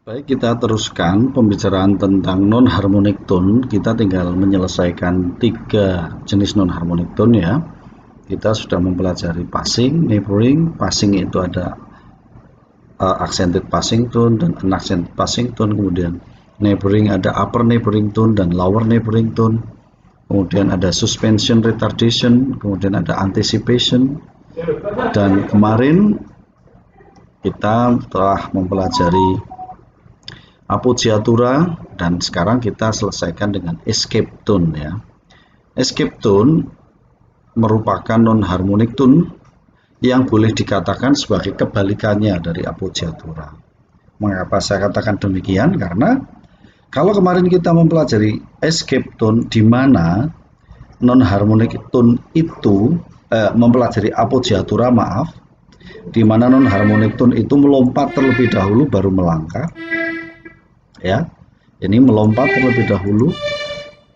Baik, kita teruskan pembicaraan tentang non-harmonic tone. Kita tinggal menyelesaikan 3 jenis non-harmonic tone ya. Kita sudah mempelajari passing, neighboring. Passing itu ada accented passing tone dan unaccented passing tone. Kemudian neighboring ada upper neighboring tone dan lower neighboring tone. Kemudian ada suspension retardation, kemudian ada anticipation. Dan kemarin kita telah mempelajari appoggiatura dan sekarang kita selesaikan dengan escape tone ya. Escape tone merupakan non-harmonic tone yang boleh dikatakan sebagai kebalikannya dari appoggiatura. Mengapa saya katakan demikian? Karena kalau kemarin kita mempelajari escape tone di mana non-harmonic tone itu mempelajari appoggiatura di mana non-harmonic tone itu melompat terlebih dahulu baru melangkah. Ya, ini melompat terlebih dahulu,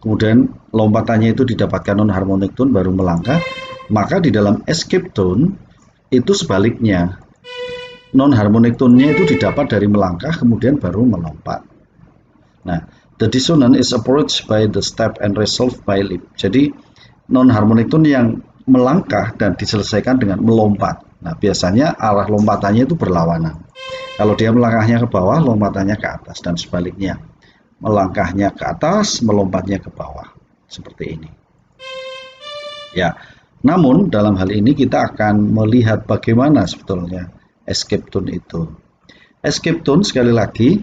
kemudian lompatannya itu didapatkan non-harmonic tone baru melangkah. Maka di dalam escape tone itu sebaliknya, non-harmonic tone-nya itu didapat dari melangkah kemudian baru melompat. Nah, the dissonance is approached by the step and resolved by leap. Jadi non-harmonic tone yang melangkah dan diselesaikan dengan melompat. Nah, biasanya arah lompatannya itu berlawanan. Kalau dia melangkahnya ke bawah, lompatannya ke atas, dan sebaliknya. Melangkahnya ke atas, melompatnya ke bawah. Seperti ini. Ya, namun dalam hal ini kita akan melihat bagaimana sebetulnya escape tone itu. Escape tone sekali lagi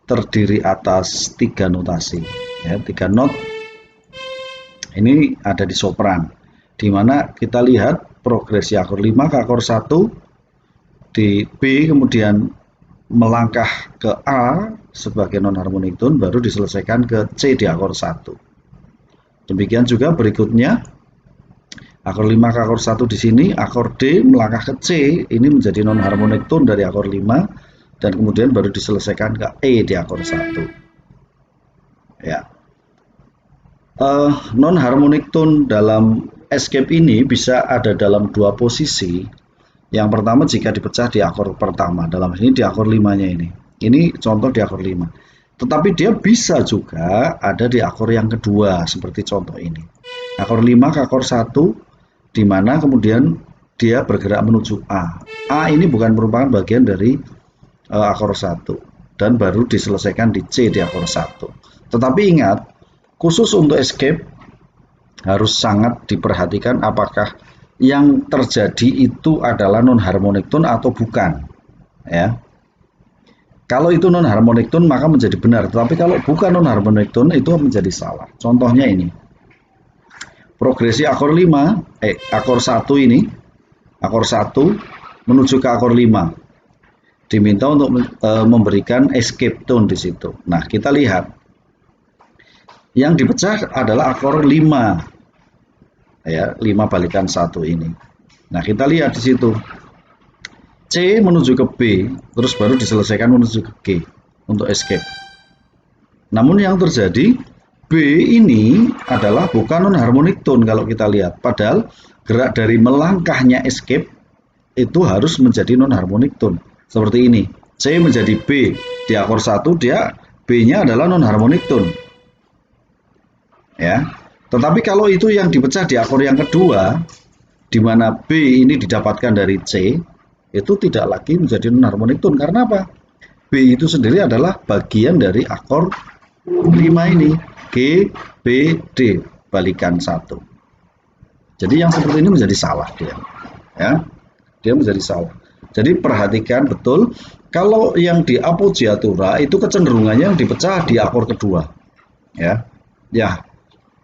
terdiri atas 3 notasi. Ya, 3 not. Ini ada di sopran. Di mana kita lihat progresi akor 5 ke akor 1. Di B kemudian melangkah ke A sebagai non-harmonic tone baru diselesaikan ke C di akor 1. Demikian juga berikutnya akor 5 ke akor 1 di sini, akor D melangkah ke C, ini menjadi non-harmonic tone dari akor 5 dan kemudian baru diselesaikan ke E di akor 1. Ya. Non-harmonic tone dalam escape ini bisa ada dalam 2 posisi. Yang pertama jika dipecah di akor pertama, dalam ini di akor 5-nya ini. Ini contoh di akor 5. Tetapi dia bisa juga ada di akor yang kedua, seperti contoh ini. Akor 5 ke akor 1, di mana kemudian dia bergerak menuju A. A ini bukan merupakan bagian dari akor 1, dan baru diselesaikan di C di akor 1. Tetapi ingat, khusus untuk escape, harus sangat diperhatikan apakah yang terjadi itu adalah non-harmonic tone atau bukan. Ya. Kalau itu non-harmonic tone maka menjadi benar, tetapi kalau bukan non-harmonic tone itu menjadi salah. Contohnya ini. Progresi akor 5, akor 1 ini, akor 1 menuju ke akor 5. Diminta untuk memberikan escape tone di situ. Nah, kita lihat. Yang dipecah adalah akor 5. Ya, 5 balikan 1 ini. Nah, kita lihat di situ. C menuju ke B, terus baru diselesaikan menuju ke G untuk escape. Namun yang terjadi, B ini adalah bukan non-harmonic tone kalau kita lihat. Padahal gerak dari melangkahnya escape itu harus menjadi non-harmonic tone. Seperti ini. C menjadi B di akor 1, dia B-nya adalah non-harmonic tone. Ya. Tetapi kalau itu yang dipecah di akor yang kedua, di mana B ini didapatkan dari C, itu tidak lagi menjadi non-harmonic tone. Karena apa? B itu sendiri adalah bagian dari akor 5 ini. G, B, D, balikan 1. Jadi yang seperti ini menjadi salah dia. Ya, dia menjadi salah. Jadi perhatikan betul, kalau yang di appoggiatura itu kecenderungannya yang dipecah di akor kedua. Ya.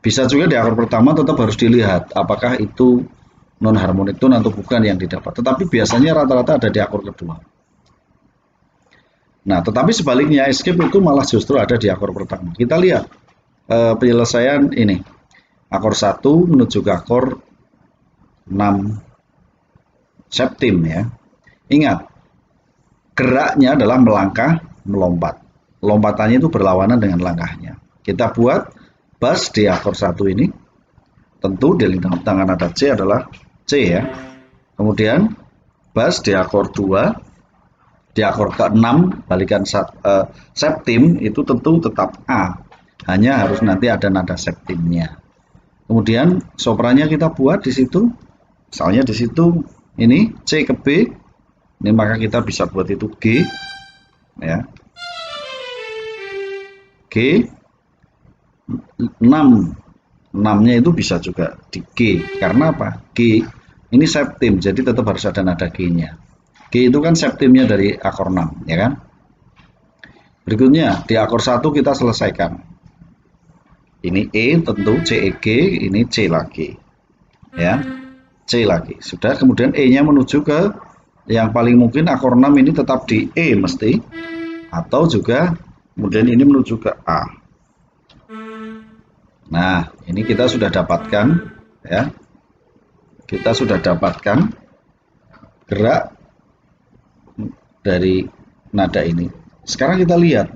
Bisa juga di akor pertama, tetap harus dilihat apakah itu non-harmonic tone atau bukan yang didapat. Tetapi biasanya rata-rata ada di akor kedua. Nah, tetapi sebaliknya escape itu malah justru ada di akor pertama. Kita lihat penyelesaian ini. Akor 1 menuju ke akor 6 septim ya. Ingat, geraknya adalah melangkah, melompat. Lompatannya itu berlawanan dengan langkahnya. Kita buat bass di akor 1 ini, tentu di lintang tangan nada C adalah C ya. Kemudian bass di akor 2 Di akor ke-6 balikan septim itu tentu tetap A, hanya harus nanti ada nada septimnya. Kemudian soprannya kita buat di situ, misalnya di situ ini C ke B, ini maka kita bisa buat itu G, ya, G 6, 6-nya itu bisa juga di G, karena apa? G ini septim, jadi tetap harus ada nada G-nya. G itu kan septimnya dari akor 6, ya kan? Berikutnya di akor 1 kita selesaikan. Ini E tentu C E G, ini C lagi. Ya. C lagi. Sudah, kemudian E-nya menuju ke yang paling mungkin akor 6 ini tetap di E mesti, atau juga kemudian ini menuju ke A. Nah, ini kita sudah dapatkan, ya. Kita sudah dapatkan gerak dari nada ini. Sekarang kita lihat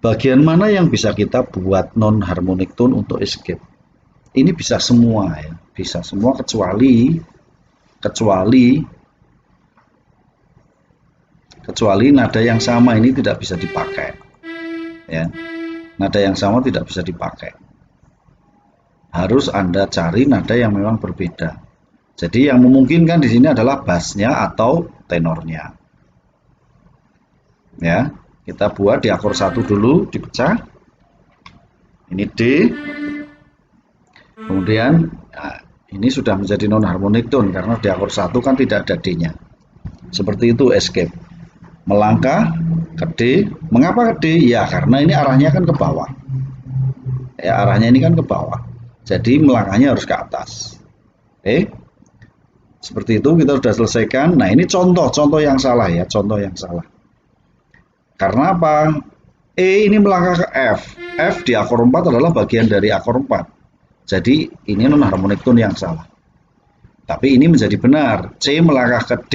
bagian mana yang bisa kita buat non harmonic tone untuk escape. Ini bisa semua, ya, bisa semua kecuali nada yang sama ini tidak bisa dipakai, ya. Nada yang sama tidak bisa dipakai. Harus Anda cari nada yang memang berbeda. Jadi yang memungkinkan di sini adalah bassnya atau tenornya. Ya, kita buat di akor 1 dulu, dipecah. Ini D. Kemudian nah, ini sudah menjadi non harmonic tone karena di akor 1 kan tidak ada D-nya. Seperti itu escape. Melangkah ke D. Mengapa ke D? Ya karena ini arahnya kan ke bawah. Ya, arahnya ini kan ke bawah. Jadi melangkahnya harus ke atas. Oke. Seperti itu kita sudah selesaikan. Nah, ini contoh yang salah, ya, contoh yang salah. Karena apa? E ini melangkah ke F. F di akor 4 adalah bagian dari akor 4. Jadi ini non harmonic tone yang salah. Tapi ini menjadi benar. C melangkah ke D,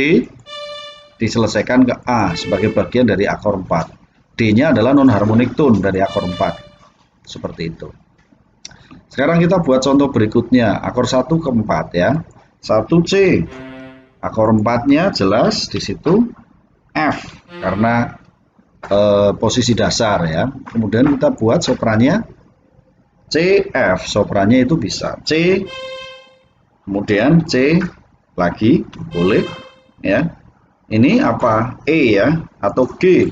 diselesaikan ke A sebagai bagian dari akor 4. D-nya adalah non harmonic tone dari akor 4. Seperti itu. Sekarang kita buat contoh berikutnya, akor 1 ke 4, ya. 1C. Akor 4-nya jelas di situ F karena posisi dasar, ya. Kemudian kita buat soprannya C F, soprannya itu bisa C, kemudian C lagi boleh, ya. Ini apa? E, ya, atau G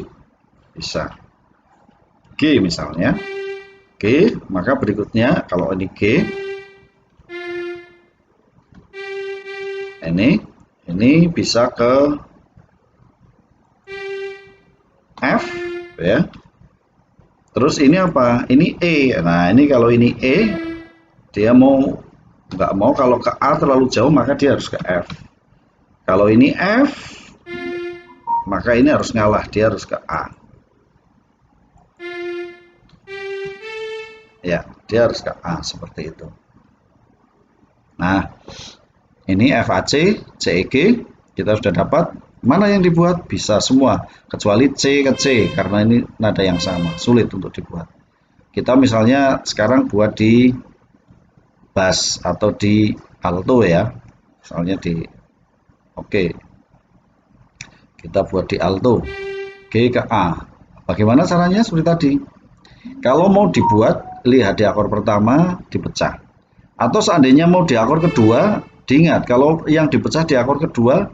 bisa. G misalnya. G, maka berikutnya kalau ini G, ini bisa ke F, ya. Terus ini apa? Ini E. Nah, ini kalau ini E, dia nggak mau kalau ke A terlalu jauh, maka dia harus ke F. Kalau ini F, maka ini harus ngalah, dia harus ke A. Ya, dia harus ke A seperti itu. Nah, ini FAC, CEG, kita sudah dapat. Mana yang dibuat? Bisa semua, kecuali C ke C, karena ini nada yang sama, sulit untuk dibuat. Kita misalnya sekarang buat di bass atau di alto, ya. Misalnya di, oke. Kita buat di alto, G ke A. Bagaimana caranya? Seperti tadi. Kalau mau dibuat, lihat di akor pertama, dipecah. Atau seandainya mau di akor kedua, diingat, kalau yang dipecah di akor kedua,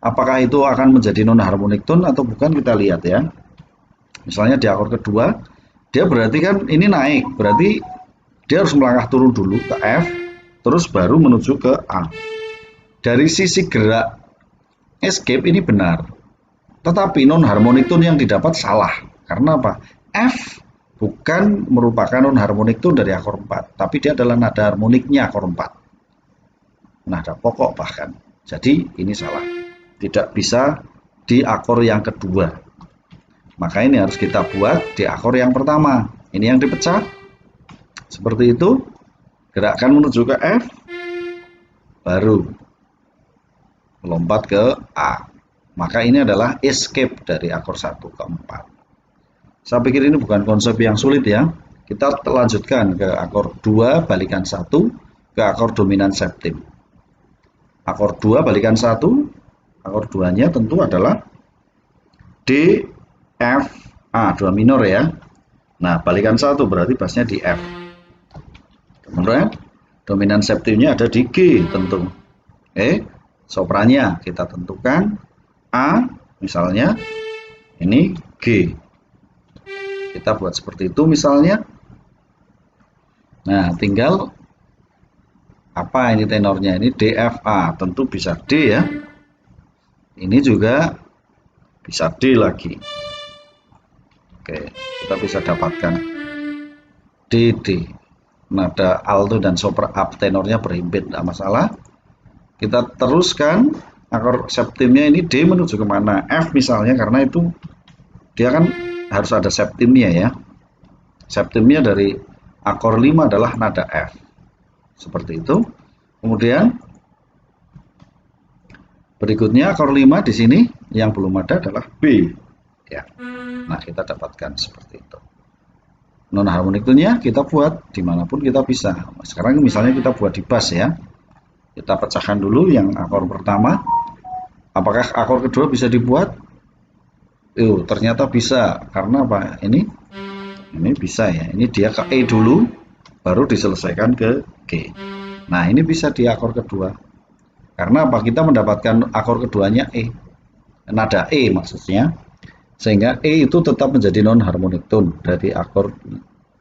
apakah itu akan menjadi non harmonic tone atau bukan, kita lihat, ya. Misalnya di akor kedua, dia berarti kan ini naik, berarti dia harus melangkah turun dulu ke F, terus baru menuju ke A. Dari sisi gerak escape ini benar, tetapi non harmonic tone yang didapat salah. Karena apa? F bukan merupakan non harmonic tone dari akor 4, tapi dia adalah nada harmoniknya akor 4. Nada pokok bahkan. Jadi ini salah. Tidak bisa di akor yang kedua. Maka ini harus kita buat di akor yang pertama. Ini yang dipecah. Seperti itu. Gerakkan menuju ke F. Baru melompat ke A. Maka ini adalah escape dari akor 1 ke 4. Saya pikir ini bukan konsep yang sulit, ya. Kita lanjutkan ke akor 2 balikan 1 ke akor dominan septim. Akor 2 balikan 1, akor 2-nya tentu adalah D, F, A, 2 minor ya. Nah, balikan 1 berarti bassnya di F. Kemudian dominan septimnya ada di G tentu. Soprannya kita tentukan A, misalnya ini G. Kita buat seperti itu misalnya. Nah, tinggal apa ini tenornya? Ini D, F, A. Tentu bisa D ya. Ini juga bisa D lagi. Oke, kita bisa dapatkan D, D. Nada alto dan sopra up tenornya berhimpit, tidak masalah. Kita teruskan akor septimnya ini D menuju kemana? F misalnya, karena itu dia kan harus ada septimnya ya. Septimnya dari akor 5 adalah nada F. Seperti itu. Kemudian berikutnya akor 5 di sini yang belum ada adalah B. Ya. Nah, kita dapatkan seperti itu. Non harmonik tone-nya kita buat dimanapun kita bisa. Sekarang misalnya kita buat di bass ya. Kita pecahkan dulu yang akor pertama. Apakah akor kedua bisa dibuat? Ternyata bisa. Karena apa? Ini bisa ya. Ini dia ke E dulu, baru diselesaikan ke G. Nah, ini bisa di akor kedua. Karena apa? Kita mendapatkan akor keduanya E. Nada E maksudnya. Sehingga E itu tetap menjadi non harmonic tone dari akor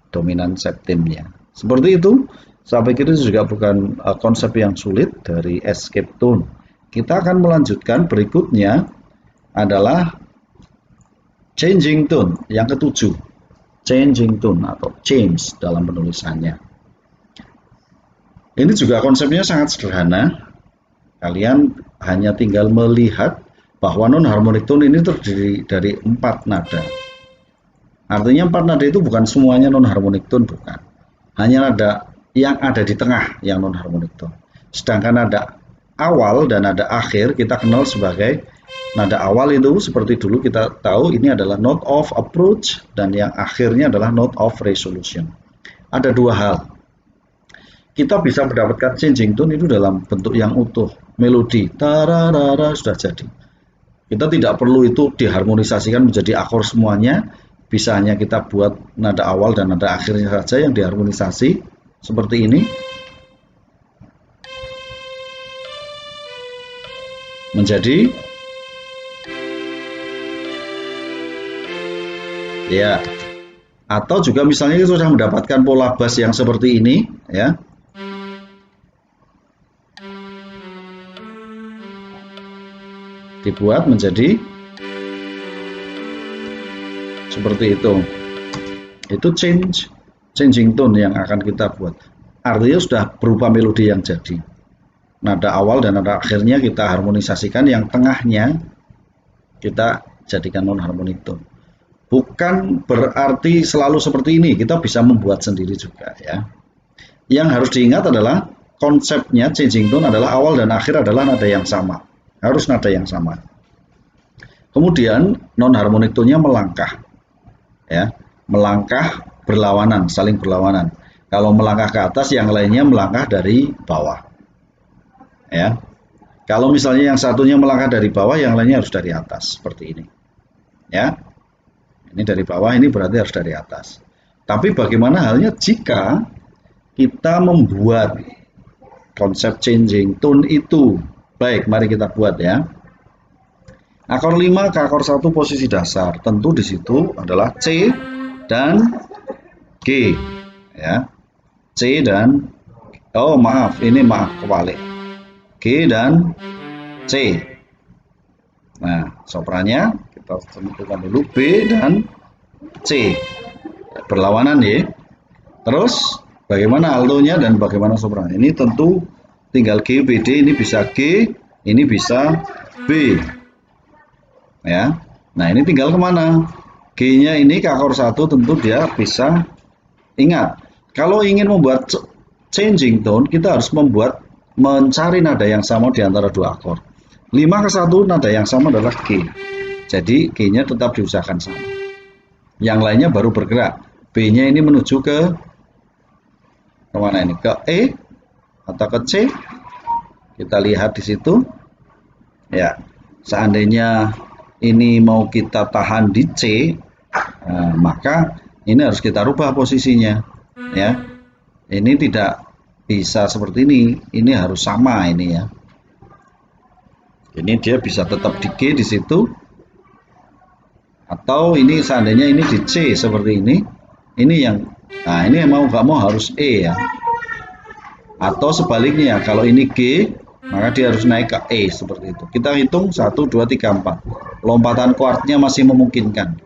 dominan septimnya. Seperti itu. Saya pikir itu juga bukan konsep yang sulit dari escape tone. Kita akan melanjutkan berikutnya adalah changing tone yang ketujuh. Changing tone atau change dalam penulisannya. Ini juga konsepnya sangat sederhana. Kalian hanya tinggal melihat bahwa non harmonic tone ini terdiri dari 4 nada. Artinya 4 nada itu bukan semuanya non harmonic tone, bukan. Hanya nada yang ada di tengah yang non harmonic tone. Sedangkan nada awal dan nada akhir kita kenal sebagai nada awal itu seperti dulu kita tahu ini adalah note of approach dan yang akhirnya adalah note of resolution. Ada 2 hal. Kita bisa mendapatkan changing tone itu dalam bentuk yang utuh, melodi tararara sudah jadi. Kita tidak perlu itu diharmonisasikan menjadi akor semuanya, bisa hanya kita buat nada awal dan nada akhirnya saja yang diharmonisasi seperti ini. Menjadi ya. Atau juga misalnya kita sudah mendapatkan pola bass yang seperti ini ya. Dibuat menjadi seperti itu. Itu changing tone yang akan kita buat. Artinya sudah berupa melodi yang jadi. Nada awal dan nada akhirnya kita harmonisasikan, yang tengahnya kita jadikan non harmonic tone. Bukan berarti selalu seperti ini, kita bisa membuat sendiri juga ya. Yang harus diingat adalah konsepnya changing tone adalah awal dan akhir adalah nada yang sama. Harus nada yang sama. Kemudian non harmonic tone-nya melangkah. Ya, melangkah berlawanan, saling berlawanan. Kalau melangkah ke atas, yang lainnya melangkah dari bawah. Ya. Kalau misalnya yang satunya melangkah dari bawah, yang lainnya harus dari atas, seperti ini. Ya. Ini dari bawah, ini berarti harus dari atas. Tapi bagaimana halnya jika kita membuat konsep changing tone itu? Baik, mari kita buat ya. Akor 5 ke akor 1 posisi dasar. Tentu di situ adalah C dan G. Ya. C dan kebalik. G dan C. Nah, soprannya kita tentukan dulu B dan C. Berlawanan ya. Terus bagaimana altonya dan bagaimana soprannya? Ini tentu tinggal G, B, D, ini bisa G, ini bisa B. Ya. Nah, ini tinggal kemana? G-nya ini ke akor 1 tentu dia bisa. Ingat, kalau ingin membuat changing tone, kita harus mencari nada yang sama di antara 2 akor. 5 ke 1 nada yang sama adalah G. Jadi G-nya tetap diusahakan sama. Yang lainnya baru bergerak. B-nya ini menuju ke kemana ini? Ke E atau ke C? Kita lihat di situ. Ya, seandainya ini mau kita tahan di C, maka ini harus kita rubah posisinya, ya. Ini tidak bisa seperti ini harus sama ini ya. Ini dia bisa tetap di G di situ, atau ini seandainya ini di C seperti ini yang, nah ini mau nggak mau harus E ya. Atau sebaliknya, kalau ini G, maka dia harus naik ke E seperti itu. Kita hitung 1, 2, 3, 4. Lompatan kuartnya masih memungkinkan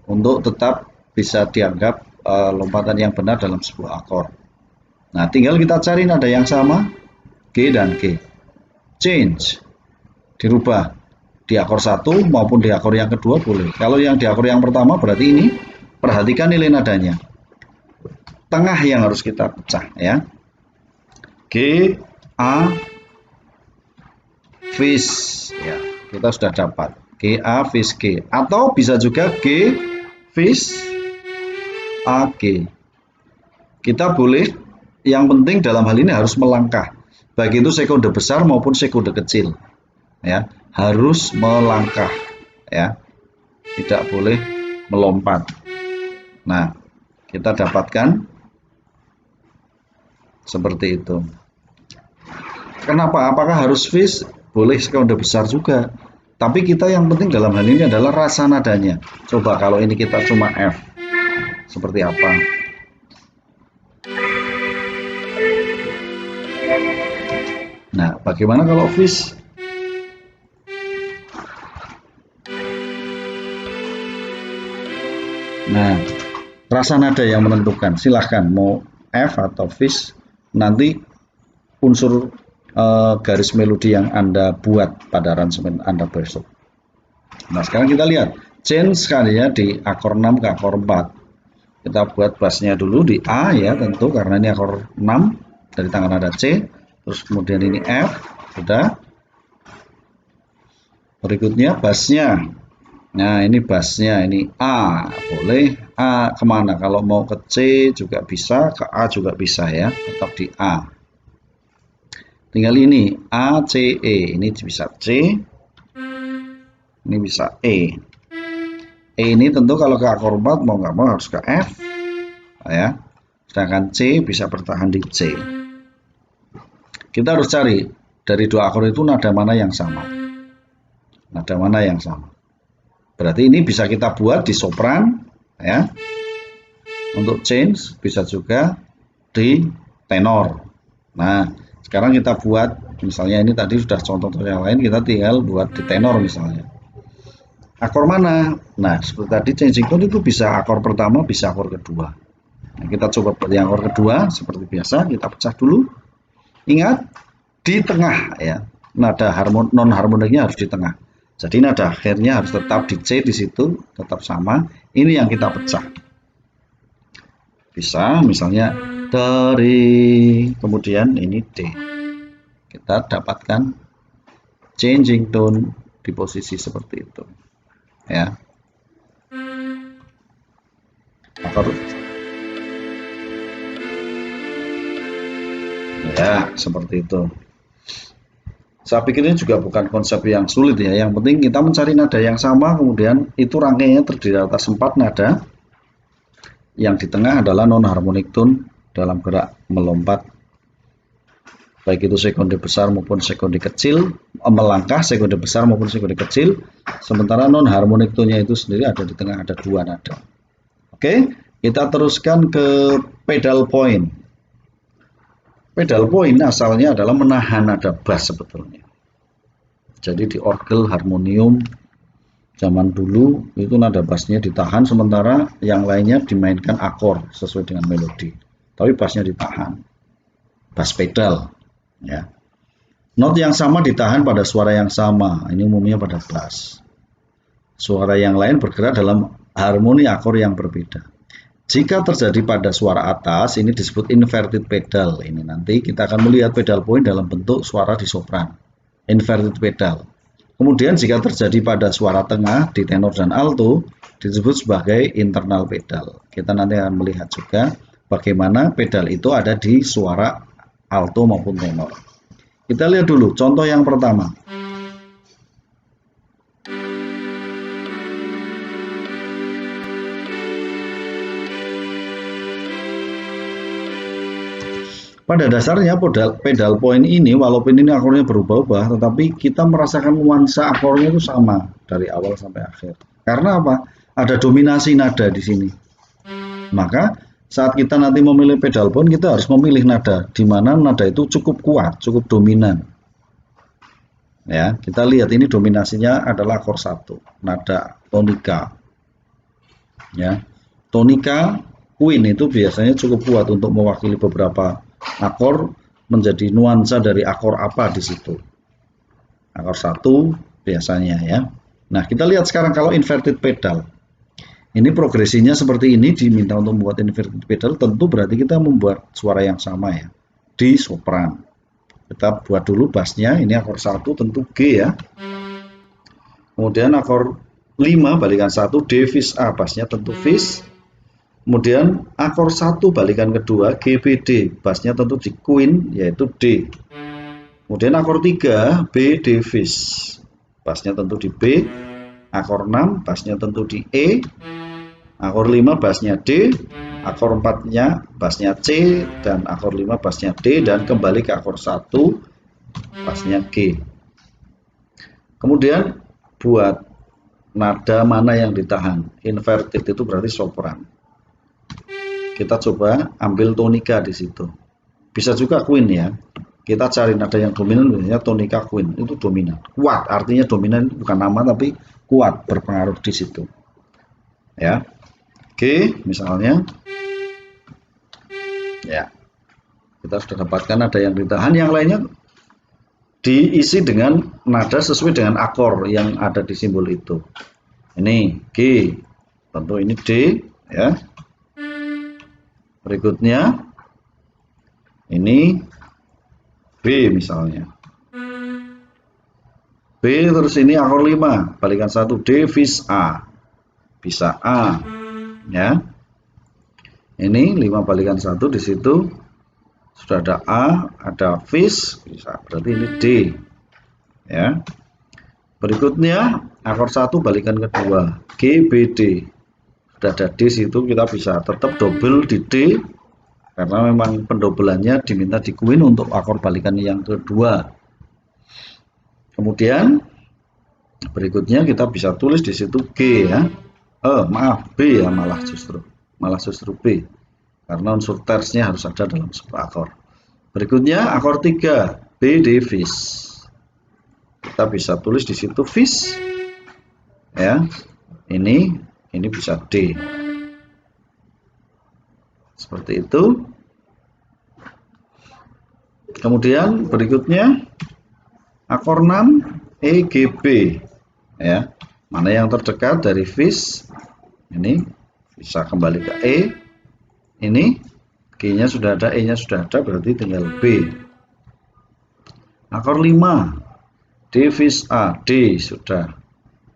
untuk tetap bisa dianggap lompatan yang benar dalam sebuah akor. Nah, tinggal kita cari nada yang sama, G dan G. Change, dirubah di akor 1 maupun di akor yang kedua boleh. Kalau yang di akor yang pertama berarti ini, perhatikan nilai nadanya. Tengah yang harus kita pecah ya. G, A, Fis ya, kita sudah dapat G, A, Fis, G. Atau bisa juga G, Fis, A, G. Kita boleh, yang penting dalam hal ini harus melangkah, baik itu sekunde besar maupun sekunde kecil ya, harus melangkah ya, tidak boleh melompat. Nah, kita dapatkan seperti itu. Kenapa? Apakah harus Fis? Boleh sekunde besar juga. Tapi kita yang penting dalam hal ini adalah rasa nadanya. Coba kalau ini kita cuma F, seperti apa? Nah, bagaimana kalau Fis? Nah, rasa nada yang menentukan. Silahkan mau F atau Fis. Nanti unsur garis melodi yang Anda buat pada aransemen Anda besok. Nah, sekarang kita lihat change sekali ya di akor 6 ke akor 4. Kita buat bassnya dulu di A ya, tentu karena ini akor 6 dari tangan nada C. Terus kemudian ini F, sudah. Berikutnya bassnya. Nah, ini bassnya, ini A, boleh A kemana? Kalau mau ke C juga bisa, ke A juga bisa ya, tetap di A. Tinggal ini A, C, E, ini bisa C, ini bisa E. E ini tentu kalau ke akor 4 mau nggak mau harus ke F, ya. Sedangkan C bisa bertahan di C. Kita harus cari dari dua akor itu nada mana yang sama. Nada mana yang sama. Berarti ini bisa kita buat di sopran, ya. Untuk change bisa juga di tenor. Nah, sekarang kita buat, misalnya ini tadi sudah contoh yang lain, kita tinggal buat di tenor misalnya. Akor mana? Nah, seperti tadi changing tone itu bisa akor pertama, bisa akor kedua. Nah, kita coba buat yang akor kedua, seperti biasa, kita pecah dulu. Ingat, di tengah ya, nada non harmoniknya harus di tengah. Jadi nada akhirnya harus tetap di C di situ, tetap sama. Ini yang kita pecah. Bisa misalnya dari, kemudian ini D. Kita dapatkan changing tone di posisi seperti itu. Ya. Akor. Ya, seperti itu. Saya pikir ini juga bukan konsep yang sulit ya. Yang penting kita mencari nada yang sama, kemudian itu rangkaiannya terdiri atas 4 nada. Yang di tengah adalah non harmonic tone dalam gerak melompat, baik itu sekunde besar maupun sekunde kecil, melangkah sekunde besar maupun sekunde kecil. Sementara non harmonic tone-nya itu sendiri ada di tengah, ada 2 nada. Oke, kita teruskan ke pedal point. Pedal point asalnya adalah menahan nada bass sebetulnya. Jadi di orgel harmonium zaman dulu itu nada bassnya ditahan, sementara yang lainnya dimainkan akor sesuai dengan melodi. Tapi bassnya ditahan. Bass pedal ya. Not yang sama ditahan pada suara yang sama. Ini umumnya pada bass. Suara yang lain bergerak dalam harmoni akor yang berbeda. Jika terjadi pada suara atas, ini disebut inverted pedal. Ini nanti kita akan melihat pedal point dalam bentuk suara di sopran. Inverted pedal. Kemudian jika terjadi pada suara tengah di tenor dan alto, disebut sebagai internal pedal. Kita nanti akan melihat juga bagaimana pedal itu ada di suara alto maupun tenor. Kita lihat dulu contoh yang pertama. Pada dasarnya pedal point ini walaupun ini akornya berubah-ubah, tetapi kita merasakan nuansa akornya itu sama dari awal sampai akhir. Karena apa? Ada dominasi nada di sini. Maka saat kita nanti memilih pedal point, kita harus memilih nada di mana nada itu cukup kuat, cukup dominan. Ya, kita lihat ini dominasinya adalah akor 1, nada tonika. Ya. Tonika Queen itu biasanya cukup kuat untuk mewakili beberapa akor menjadi nuansa dari akor apa di situ. Akor 1 biasanya ya. Nah, kita lihat sekarang kalau inverted pedal. Ini progresinya seperti ini, diminta untuk membuat inverted pedal, tentu berarti kita membuat suara yang sama ya. Di sopran. Kita buat dulu bassnya, ini akor 1 tentu G ya. Kemudian akor 5 balikan 1 D fis A, bassnya tentu fis. Kemudian akor 1 balikan kedua G B D, bassnya tentu di Queen yaitu D. Kemudian akor 3 B D fis, bassnya tentu di B. Akor 6 bassnya tentu di E. Akor 5 bassnya D. Akor 4-nya bassnya C dan akor 5 bassnya D dan kembali ke akor 1 bassnya G. Kemudian buat nada mana yang ditahan. Inverted itu berarti sopran. Kita coba ambil tonika di situ. Bisa juga Queen ya. Kita cari nada yang dominan, biasanya tonika Queen itu dominan. Kuat, artinya dominan bukan nama tapi kuat, berpengaruh di situ. Ya. G misalnya. Ya. Kita sudah dapatkan nada yang ditahan, yang lainnya diisi dengan nada sesuai dengan akor yang ada di simbol itu. Ini G, tentu ini D ya. Berikutnya ini B misalnya. B terus ini akor 5, balikan 1 D fis A. Bisa A ya. Ini 5 balikan 1 di situ sudah ada A, ada fis, bisa berarti ini D. Ya. Berikutnya akor 1 balikan kedua G B D. Sudah ada D situ, kita bisa tetap double di D karena memang pendobelannya diminta di Queen untuk akor balikan yang kedua. Kemudian berikutnya kita bisa tulis di situ G ya. Maaf B ya, malah justru B karena unsur tersnya harus ada dalam sebuah akor. Berikutnya akor 3 B D fis. Kita bisa tulis di situ fis ya. Ini bisa D. Seperti itu. Kemudian berikutnya akor 6 E G B ya. Mana yang terdekat dari fis? Ini bisa kembali ke E. Ini G-nya sudah ada, E-nya sudah ada, berarti tinggal B. Akor 5 D fis A, D sudah.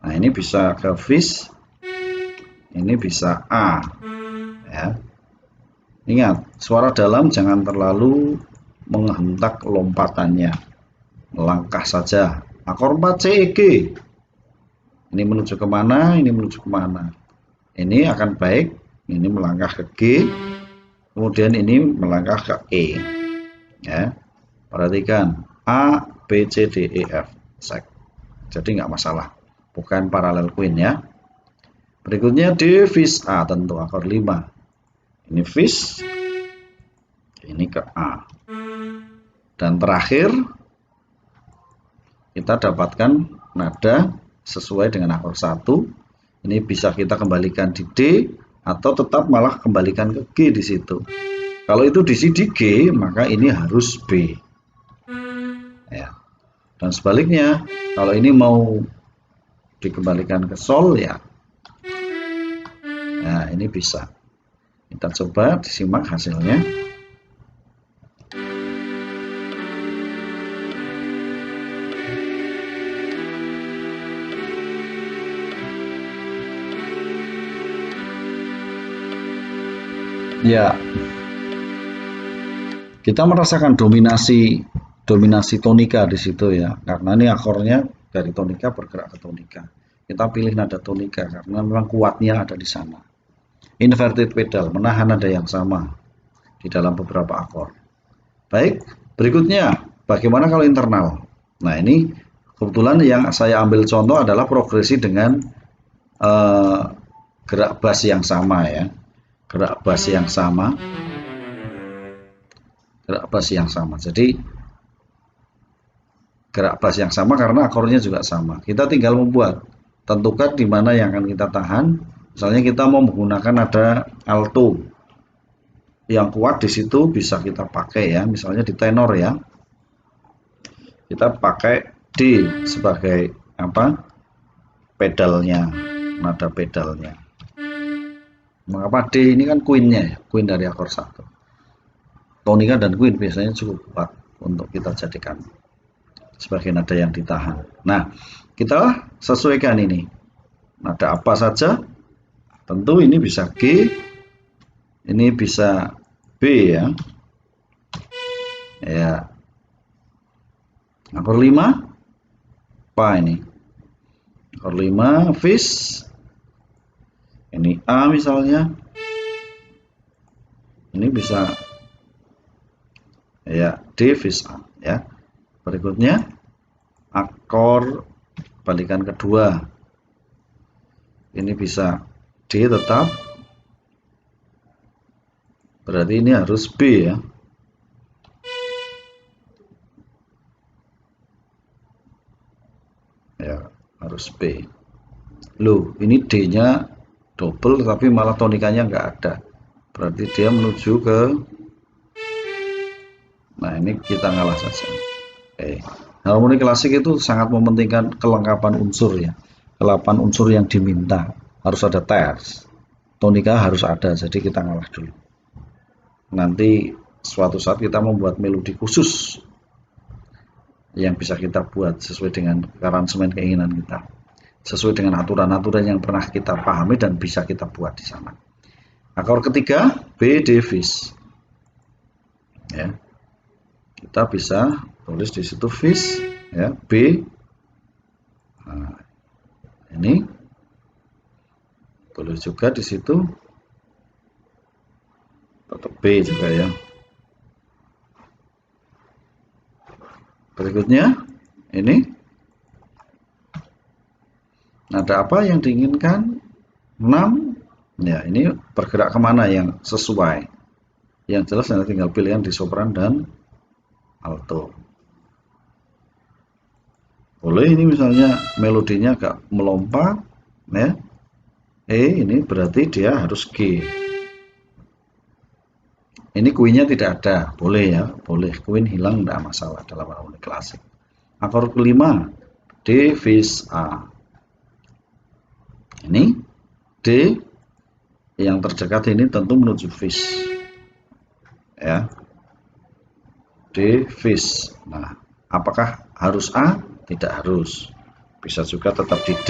Nah, ini bisa ke fis. Ini bisa A. Ya. Ingat, suara dalam jangan terlalu menghentak lompatannya. Melangkah saja. Akor 4 C E G. Ini menuju kemana? Ini menuju kemana? Ini akan baik. Ini melangkah ke G. Kemudian ini melangkah ke E. Ya. Perhatikan A, B, C, D, E, F. Jadi nggak masalah. Bukan paralel Queen ya. Berikutnya D fis A, tentu akor 5. Ini fis. Ini ke A. Dan terakhir kita dapatkan nada sesuai dengan akor 1. Ini bisa kita kembalikan di D atau tetap malah kembalikan ke G di situ. Kalau itu di C di G, maka ini harus B. Ya. Dan sebaliknya, kalau ini mau dikembalikan ke Sol ya. Nah, ini bisa. Kita coba disimak hasilnya. Ya, kita merasakan dominasi tonika di situ ya, karena ini akornya dari tonika bergerak ke tonika. Kita pilih nada tonika karena memang kuatnya ada di sana. Inverted pedal menahan nada yang sama di dalam beberapa akor. Baik, berikutnya bagaimana kalau internal? Nah, ini kebetulan yang saya ambil contoh adalah progresi dengan gerak bas yang sama ya. Gerak bas yang sama. Gerak bas yang sama. Jadi gerak bas yang sama karena akornya juga sama. Kita tinggal membuat, tentukan di mana yang akan kita tahan. Misalnya kita mau menggunakan ada alto yang kuat di situ bisa kita pakai ya, misalnya di tenor ya. Kita pakai D sebagai apa? Pedalnya, nada pedalnya. Mengapa D ini kan queennya ya, queen dari akor 1. Tonika dan queen biasanya cukup kuat untuk kita jadikan sebagai nada yang ditahan. Nah, kita sesuaikan ini. Nada apa saja? Tentu ini bisa G, ini bisa B ya. Ya. Akor 5 apa ini? Akor 5 fis. Ini A misalnya. Ini bisa ya D fis A ya. Berikutnya akor balikan kedua. Ini bisa D tetap. Berarti ini harus B ya. Ya, harus B. Loh, ini D-nya double tapi malah tonikanya nggak ada. Berarti dia menuju ke, nah ini kita ngalah saja. Oke. Harmoni klasik itu sangat mementingkan kelengkapan unsur ya. Kelengkapan unsur yang diminta. Harus ada ters. Tonika harus ada, jadi kita ngalah dulu. Nanti suatu saat kita membuat melodi khusus yang bisa kita buat sesuai dengan aransemen keinginan kita, sesuai dengan aturan-aturan yang pernah kita pahami dan bisa kita buat di sana. Akor ketiga B D fis ya, kita bisa tulis di situ fis ya, B. Nah, ini tulis juga di situ tetap B juga ya. Berikutnya ini nada apa yang diinginkan? 6 ya, ini bergerak kemana yang sesuai. Yang jelas Anda tinggal pilihan di sopran dan alto. Boleh ini misalnya melodinya agak melompat ya. Ini berarti dia harus G. Ini queennya tidak ada, boleh ya, boleh queen hilang tidak masalah dalam harmoni klasik. Akor kelima D fis A. Ini D yang terdekat ini tentu menuju fis ya, D fis. Nah, apakah harus A? Tidak harus, bisa juga tetap di D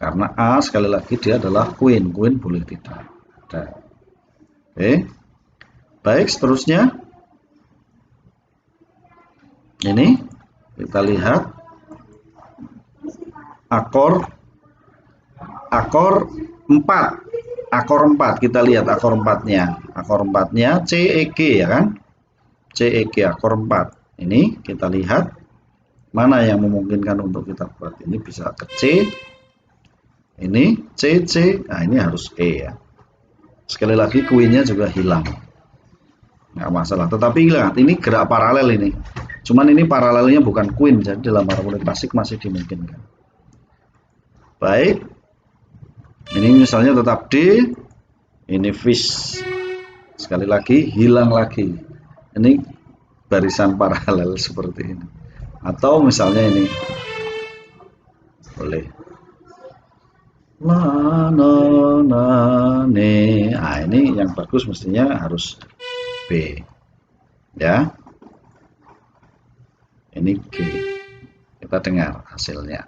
karena A sekali lagi dia adalah queen, queen boleh tidak ada. Oke. Baik, seterusnya ini kita lihat akor 4. Akor 4 kita lihat akor 4-nya. Akor 4-nya C E G ya kan? C E G akor 4. Ini kita lihat mana yang memungkinkan untuk kita buat. Ini bisa ke C. Ini C C. Nah, ini harus E ya. Sekali lagi queennya juga hilang. Nggak masalah, tetapi lihat ini gerak paralel ini, cuman ini paralelnya bukan queen, jadi dalam harmoni klasik masih dimungkinkan. Baik, ini misalnya tetap D, ini fis, sekali lagi hilang lagi, ini barisan paralel seperti ini, atau misalnya ini boleh la na na ne. Nah, ini yang bagus mestinya harus B ya, ini G. Kita dengar hasilnya.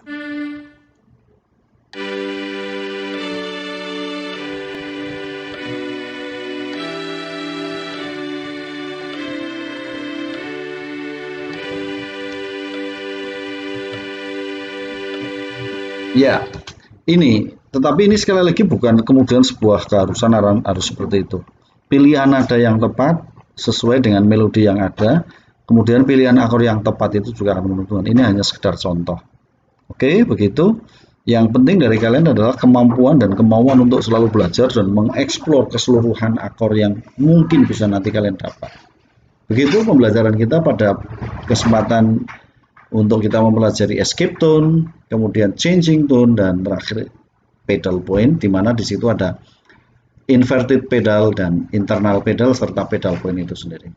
Ya, ini, tetapi ini sekali lagi bukan kemudian sebuah keharusan harus seperti itu. Pilihan nada yang tepat sesuai dengan melodi yang ada. Kemudian pilihan akor yang tepat itu juga akan menentukan. Ini hanya sekedar contoh. Oke, begitu. Yang penting dari kalian adalah kemampuan dan kemauan untuk selalu belajar dan mengeksplor keseluruhan akor yang mungkin bisa nanti kalian dapat. Begitu pembelajaran kita pada kesempatan untuk kita mempelajari escape tone, kemudian changing tone, dan terakhir pedal point, di mana di situ ada inverted pedal dan internal pedal serta pedal point itu sendiri.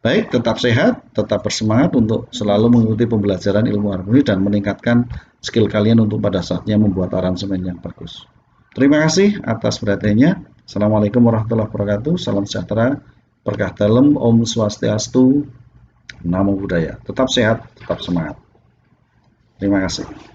Baik, tetap sehat, tetap bersemangat untuk selalu mengikuti pembelajaran ilmu harmoni dan meningkatkan skill kalian untuk pada saatnya membuat aransemen yang bagus. Terima kasih atas perhatiannya. Assalamualaikum warahmatullahi wabarakatuh. Salam sejahtera, berkah dalam, Om Swastiastu, Namo Buddhaya. Tetap sehat, tetap semangat. Terima kasih.